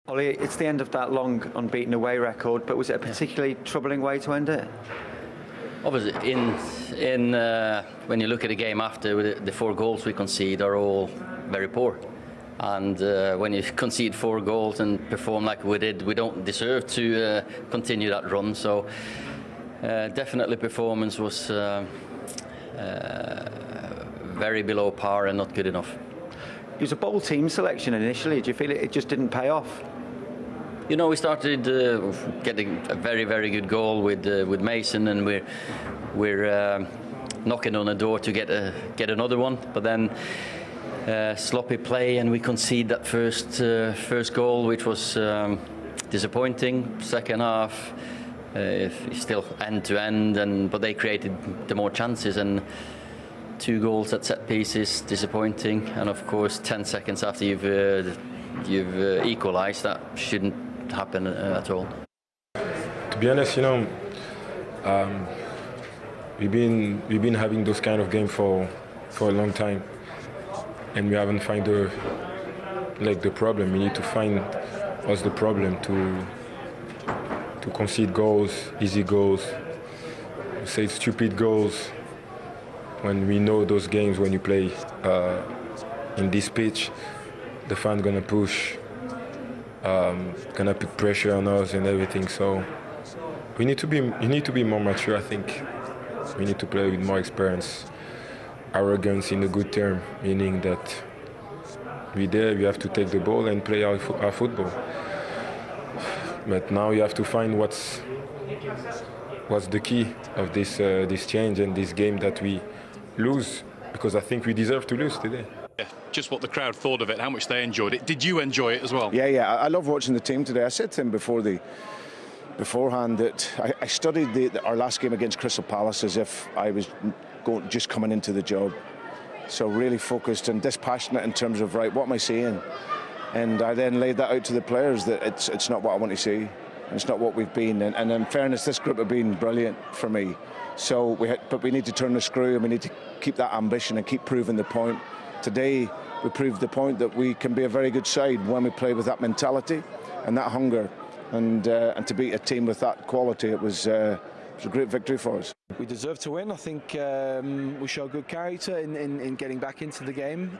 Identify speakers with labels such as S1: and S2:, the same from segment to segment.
S1: Ollie, it's the end of that long unbeaten away record, but was it a particularly troubling way to end it?
S2: Obviously, when you look at the game after, the 4 goals we concede are all very poor. And when you concede 4 goals and perform like we did, we don't deserve to continue that run. So definitely performance was very below par and not good enough.
S1: It was a bold team selection initially. Do you feel it just didn't pay off?
S2: You know, we started getting a very, very good goal with Mason, and we're knocking on the door to get another one. But then sloppy play, and we concede that first goal, which was disappointing. Second half, still end to end, but they created the more chances, and 2 goals at set pieces, disappointing. And of course, 10 seconds after you've equalised, that shouldn't happen at all.
S3: To be honest, you know, we've been having those kind of games for a long time, and we haven't found the problem. We need to find what's the problem to concede goals, easy goals, say stupid goals. When we know those games, when you play in this pitch, the fan gonna push, gonna put pressure on us and everything. So you need to be more mature. I think we need to play with more experience, arrogance in a good term, meaning that we have to take the ball and play our football. But now you have to find what's the key of this change and this game that we lose, because I think we deserve to lose today.
S4: Yeah, just what the crowd thought of it, how much they enjoyed it. Did you enjoy it as well?
S5: Yeah. I love watching the team today. I said to him beforehand that I studied our last game against Crystal Palace as if I was just coming into the job. So really focused and dispassionate in terms of, right, what am I seeing? And I then laid that out to the players that it's not what I want to see. It's not what we've been. And in fairness, this group have been brilliant for me. So but we need to turn the screw, and we need to keep that ambition and keep proving the point. Today, we proved the point that we can be a very good side when we play with that mentality and that hunger. And to beat a team with that quality, it was a great victory for us.
S6: We deserve to win. I think we showed good character in getting back into the game.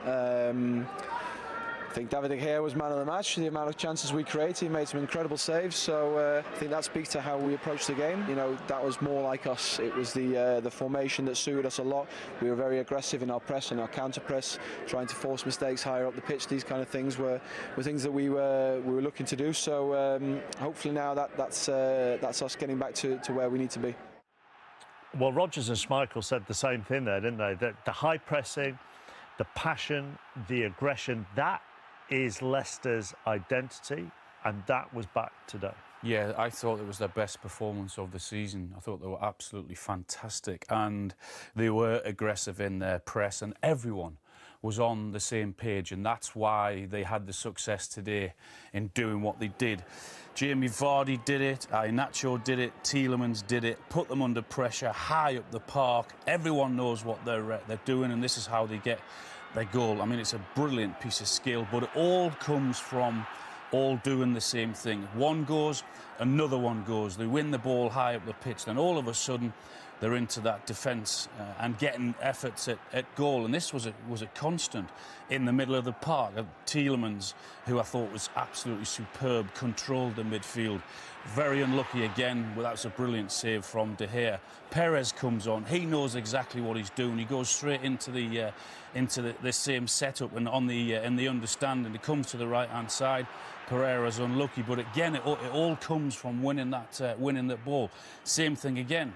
S6: I think David De Gea was man of the match. The amount of chances we created, he made some incredible saves. So I think that speaks to how we approached the game. You know, that was more like us. It was the formation that suited us a lot. We were very aggressive in our press and our counter press, trying to force mistakes higher up the pitch. These kind of things were things that we were looking to do. So hopefully now that's us getting back to where we need to be.
S7: Well, Rodgers and Schmeichel said the same thing there, didn't they? That the high pressing, the passion, the aggression, that is Leicester's identity, and that was back today.
S8: Yeah, I thought it was their best performance of the season. I thought they were absolutely fantastic, and they were aggressive in their press, and everyone was on the same page, and that's why they had the success today in doing what they did. Jamie Vardy did it, Iheanacho did it, Tielemans did it, put them under pressure, high up the park. Everyone knows what they're doing, and this is how they get their goal. I mean, it's a brilliant piece of skill, but it all comes from all doing the same thing. One goes, another one goes. They win the ball high up the pitch, then all of a sudden they're into that defence and getting efforts at goal. And this was a constant in the middle of the park. Tielemans, who I thought was absolutely superb, controlled the midfield. Very unlucky again, but that's a brilliant save from De Gea. Perez comes on. He knows exactly what he's doing. He goes straight into the same setup and in the understanding. He comes to the right-hand side. Pereira's unlucky, but again, it all comes from winning that ball. Same thing again.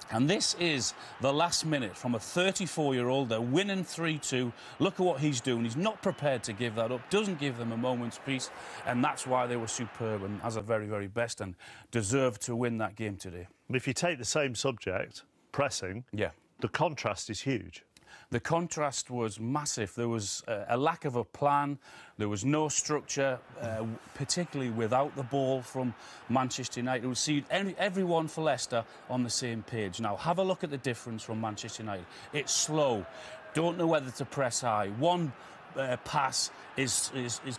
S8: And this is the last minute from a 34-year-old. They're winning 3-2. Look at what he's doing. He's not prepared to give that up, doesn't give them a moment's peace, and that's why they were superb and as a very, very best and deserved to win that game today.
S7: If you take the same subject, pressing,
S8: yeah,
S7: the contrast is huge.
S8: The contrast was massive. There was a lack of a plan. There was no structure, particularly without the ball from Manchester United. We see everyone for Leicester on the same page. Now, have a look at the difference from Manchester United. It's slow. Don't know whether to press high. One pass is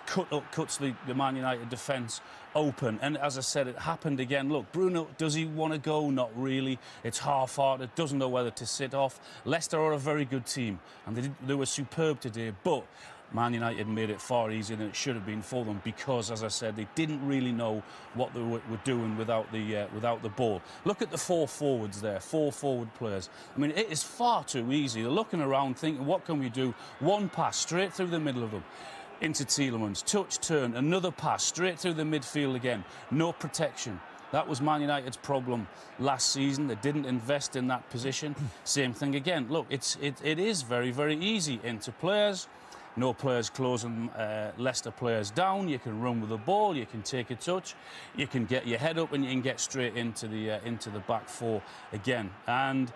S8: cuts the Man United defence open. And as I said, it happened again. Look, Bruno, does he want to go? Not really. It's half-hearted. Doesn't know whether to sit off. Leicester are a very good team, and they were superb today. But Man United made it far easier than it should have been for them because, as I said, they didn't really know what they were doing without the ball. Look at the 4 forwards there, 4 forward players. I mean, it is far too easy. They're looking around thinking, what can we do? One pass straight through the middle of them into Tielemans, touch, turn, another pass straight through the midfield again. No protection. That was Man United's problem last season. They didn't invest in that position. Same thing again. Look, it is very, very easy into players. No players closing Leicester players down. You can run with the ball. You can take a touch. You can get your head up and you can get straight into the back 4 again. And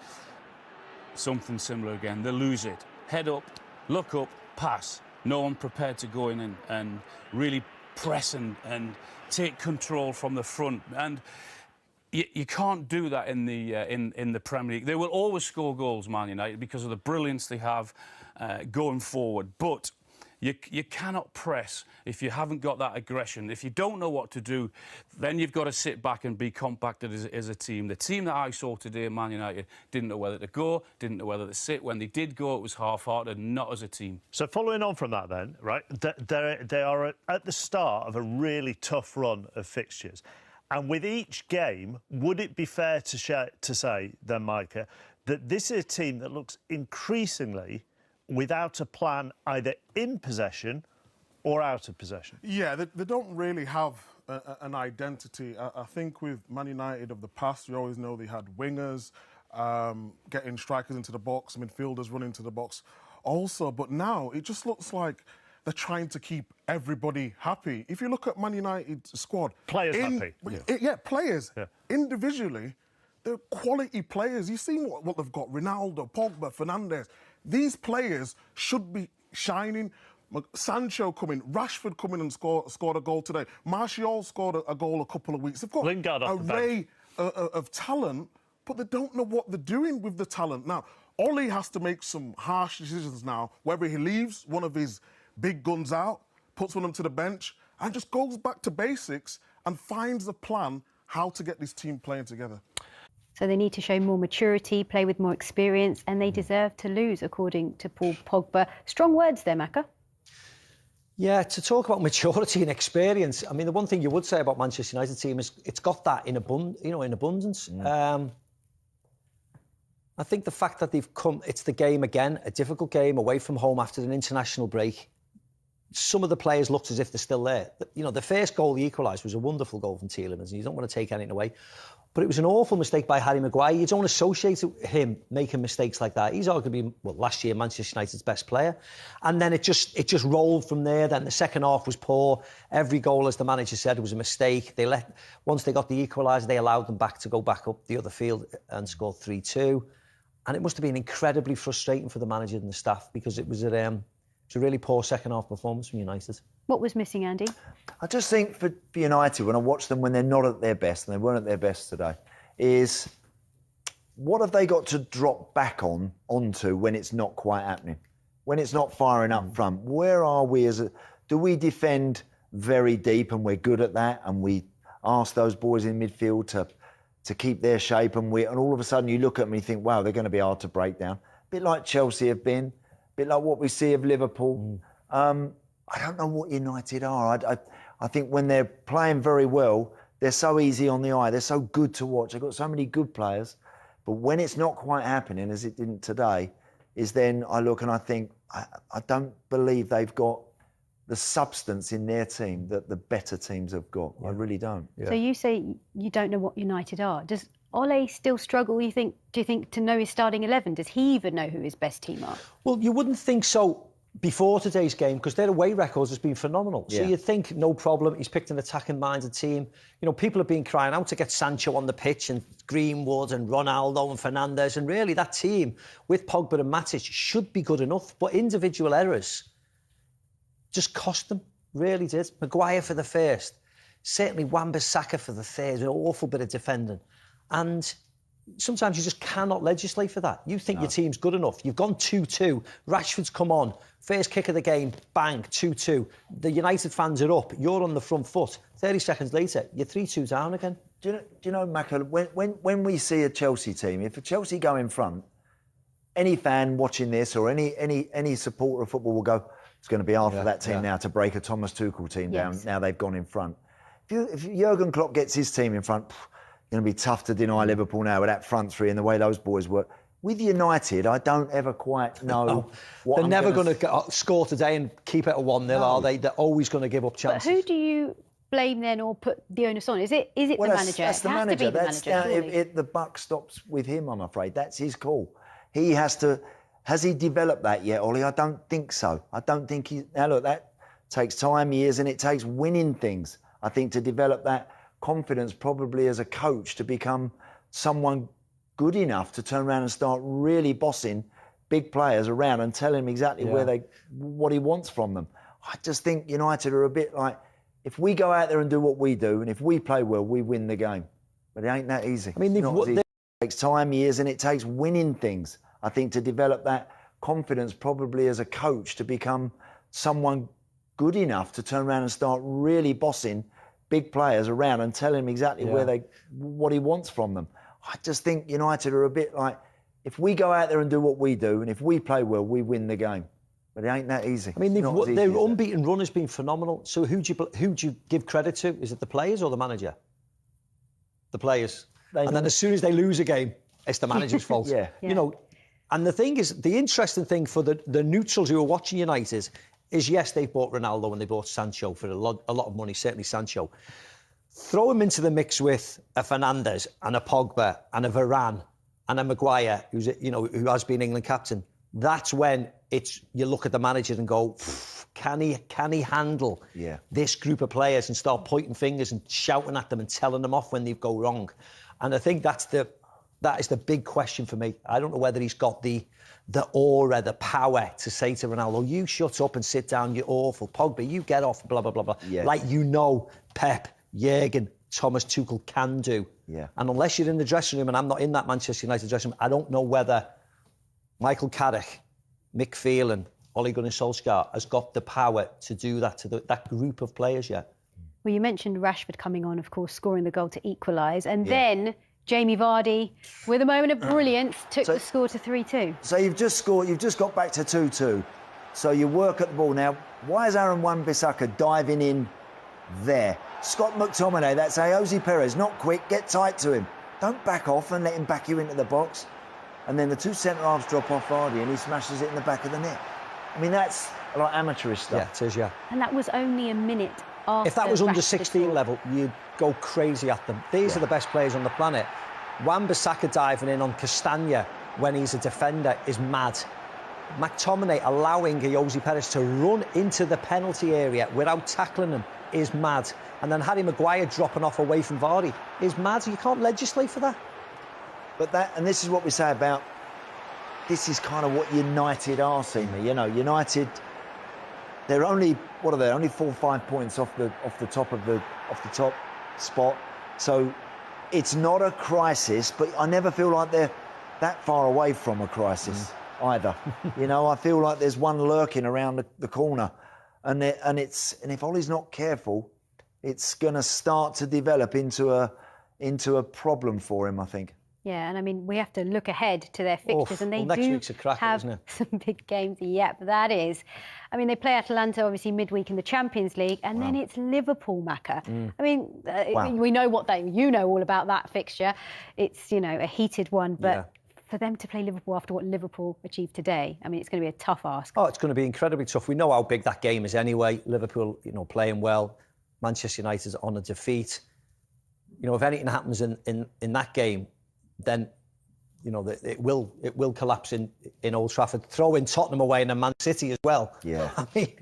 S8: something similar again. They lose it. Head up, look up, pass. No one prepared to go in and really press and take control from the front. And you can't do that in the Premier League. They will always score goals, Man United, because of the brilliance they have going forward. But you cannot press if you haven't got that aggression. If you don't know what to do, then you've got to sit back and be compacted as a team. The team that I saw today, Man United, didn't know whether to go, didn't know whether to sit. When they did go, it was half-hearted, not as a team.
S7: So following on from that then, right, they are at the start of a really tough run of fixtures. And with each game, would it be fair to say, then, Micah, that this is a team that looks increasingly without a plan either in possession or out of possession?
S9: Yeah, they don't really have an identity. I think with Man United of the past, we always know they had wingers, getting strikers into the box, midfielders running into the box also. But now it just looks like they're trying to keep everybody happy. If you look at Man United's squad...
S7: Players happy.
S9: Players. Yeah. Individually, they're quality players. You've seen what they've got. Ronaldo, Pogba, Fernandes. These players should be shining. Sancho coming, Rashford coming and scored a goal today. Martial scored a goal a couple of weeks. They've got
S7: Lingard
S9: an array of talent, but they don't know what they're doing with the talent. Now, Ole has to make some harsh decisions now, whether he leaves one of his big guns out, puts one of them to the bench, and just goes back to basics and finds a plan how to get this team playing together.
S10: So they need to show more maturity, play with more experience, and they deserve to lose, according to Paul Pogba. Strong words there, Macca.
S11: Yeah, to talk about maturity and experience, I mean, the one thing you would say about Manchester United team is it's got that in abundance. I think the fact that they've come, it's the game again, a difficult game away from home after an international break. Some of the players looked as if they're still there. You know, the first goal they equalised was a wonderful goal from Tielemans, and you don't want to take anything away. But it was an awful mistake by Harry Maguire. You don't associate him making mistakes like that. He's arguably, well, last year Manchester United's best player. And then it just rolled from there. Then the second half was poor. Every goal, as the manager said, was a mistake. Once they got the equaliser, they allowed them to go back up the other field and scored 3-2. And it must have been incredibly frustrating for the manager and the staff because it was a really poor second half performance from United.
S10: What was missing, Andy?
S12: I just think for United, when I watch them when they're not at their best, and they weren't at their best today, is what have they got to drop back onto when it's not quite happening? When it's not firing up front? Where are we do we defend very deep and we're good at that and we ask those boys in midfield to keep their shape and all of a sudden you look at them and you think, wow, they're going to be hard to break down. A bit like Chelsea have been, a bit like what we see of Liverpool. I don't know what United are. I think when they're playing very well, they're so easy on the eye. They're so good to watch. They've got so many good players. But when it's not quite happening, as it didn't today, is then I look and I think, I don't believe they've got the substance in their team that the better teams have got. Yeah. I really don't.
S10: Yeah. So you say you don't know what United are. Does Ole still struggle, do you think, to know his starting 11? Does he even know who his best team are?
S11: Well, you wouldn't think so before today's game because their away records has been phenomenal. Yeah. So you'd think, no problem, he's picked an attacking-minded team. You know, people have been crying out to get Sancho on the pitch and Greenwood and Ronaldo and Fernandes. And really, that team, with Pogba and Matic, should be good enough. But individual errors just cost them, really did. Maguire for the first. Certainly Wan-Bissaka for the third. An awful bit of defending. And sometimes you just cannot legislate for that. You think your team's good enough. You've gone 2-2. Rashford's come on. First kick of the game, bang, 2-2. The United fans are up. You're on the front foot. 30 seconds later, you're 3-2 down again.
S12: Do you know, Macca, when we see a Chelsea team, if a Chelsea go in front, any fan watching this or any supporter of football will go, it's going to be hard for that team now to break a Thomas Tuchel team down. Now they've gone in front. If Jurgen Klopp gets his team in front, it's going to be tough to deny Liverpool now with that front three and the way those boys work. With United, I don't ever quite know what
S11: they're never going to score today and keep it at 1-0, are they? They're always going to give up chances.
S10: But who do you blame then or put the onus on? Is it the manager?
S12: That's the manager. The buck stops with him, I'm afraid. That's his call. He has to... Has he developed that yet, Ollie? I don't think so. I don't think he... Now, look, that takes time, years, and it takes winning things, I think, to develop that confidence probably as a coach to become someone good enough to turn around and start really bossing big players around and telling them exactly what he wants from them. I just think United are a bit like, if we go out there and do what we do, and if we play well, we win the game. But it ain't that easy.
S11: I mean,
S12: it takes time, years, and it takes winning things, I think, to develop that confidence probably as a coach to become someone good enough to turn around and start really bossing big players around and telling them exactly what he wants from them. I just think United are a bit like, if we go out there and do what we do, and if we play well, we win the game. But it ain't that easy.
S11: I mean, their unbeaten run has been phenomenal. So who do you give credit to? Is it the players or the manager? The players. And then as soon as they lose a game, it's the manager's fault. You know, and the thing is, the interesting thing for the neutrals who are watching United is, yes, they've bought Ronaldo and they bought Sancho for a lot of money, certainly Sancho. Throw him into the mix with a Fernandes and a Pogba and a Varane and a Maguire, who has been England captain. That's when you look at the manager and go, can he handle this group of players, and start pointing fingers and shouting at them and telling them off when they go wrong. And I think that is the big question for me. I don't know whether he's got the aura, the power to say to Ronaldo, you shut up and sit down, you're awful. Pogba, you get off, blah, blah, blah, blah.
S12: Yeah.
S11: Like Pep, Jurgen, Thomas Tuchel can do.
S12: Yeah.
S11: And unless you're in the dressing room, and I'm not in that Manchester United dressing room, I don't know whether Michael Carrick, Mick Phelan, Ole Solskjaer has got the power to do that to that group of players yet.
S10: Well, you mentioned Rashford coming on, of course, scoring the goal to equalise, and then Jamie Vardy, with a moment of brilliance, took the score to 3-2.
S12: So you've just got back to 2-2. So you work at the ball. Now, why is Aaron Wan-Bissaka diving in there? Scott McTominay, that's Jose Perez, not quick, get tight to him. Don't back off and let him back you into the box. And then the two centre-halves drop off Vardy and he smashes it in the back of the net. I mean, that's like amateurish stuff.
S11: Yeah, it is,
S10: And that was only a minute after.
S11: If that was under
S10: Rashford
S11: 16
S10: scored.
S11: level, you'd go crazy at them. These are the best players on the planet. Wan-Bissaka diving in on Castagna when he's a defender is mad. McTominay allowing Jose Perez to run into the penalty area without tackling him is mad. And then Harry Maguire dropping off away from Vardy is mad. You can't legislate for that.
S12: But and this is what we say about, this is kind of what United are, Seema. You know, United, they're only, what are they? Only 4 or 5 points off the top spot. So it's not a crisis, but I never feel like they're that far away from a crisis either. You know, I feel like there's one lurking around the corner, and if Ollie's not careful, it's going to start to develop into a problem for him, I think.
S10: Yeah, and I mean, we have to look ahead to their fixtures, and they
S11: next
S10: do
S11: week's a cracker,
S10: have
S11: isn't it?
S10: some big games. Yep, that is. I mean, they play Atalanta, obviously, midweek in the Champions League, and then it's Liverpool, Macca. I mean, we know you know all about that fixture. It's, a heated one, but for them to play Liverpool after what Liverpool achieved today, I mean, it's going to be a tough ask.
S11: Oh, it's going to be incredibly tough. We know how big that game is anyway. Liverpool, playing well. Manchester United on a defeat. If anything happens in that game, then it will collapse in Old Trafford. Throw in Tottenham away and then Man City as well.
S12: Yeah.
S11: I mean,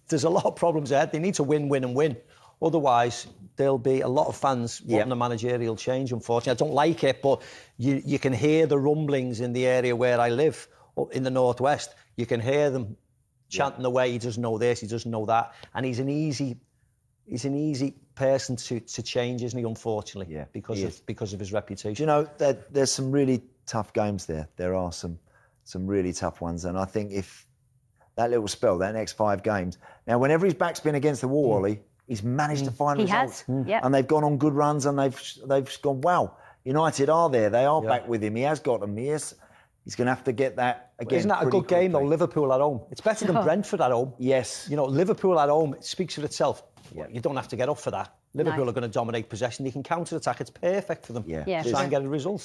S11: there's a lot of problems ahead. They need to win, win and win. Otherwise, there'll be a lot of fans wanting a managerial change, unfortunately. I don't like it, but you can hear the rumblings in the area where I live, up in the northwest. You can hear them chanting away, he doesn't know this, he doesn't know that. And he's an easy person to change, isn't he? Unfortunately,
S12: Yeah,
S11: because of his reputation.
S12: Do you know, there's some really tough games there. There are some really tough ones, and I think if that little spell, that next 5 games. Now, whenever his back's been against the wall, Ollie, he's managed to find results.
S10: Yep.
S12: And they've gone on good runs, and they've gone, wow, United are there. They are back with him. He has got them. He's going to have to get that again.
S11: Isn't that a good game, though? Liverpool at home. It's better than Brentford at home.
S12: Yes.
S11: You know, Liverpool at home, it speaks for itself. Yeah. You don't have to get up for that. Liverpool
S10: No.
S11: are going to dominate possession. They can counter-attack. It's perfect for them
S12: Yeah.
S10: Yeah.
S11: to try and get a result.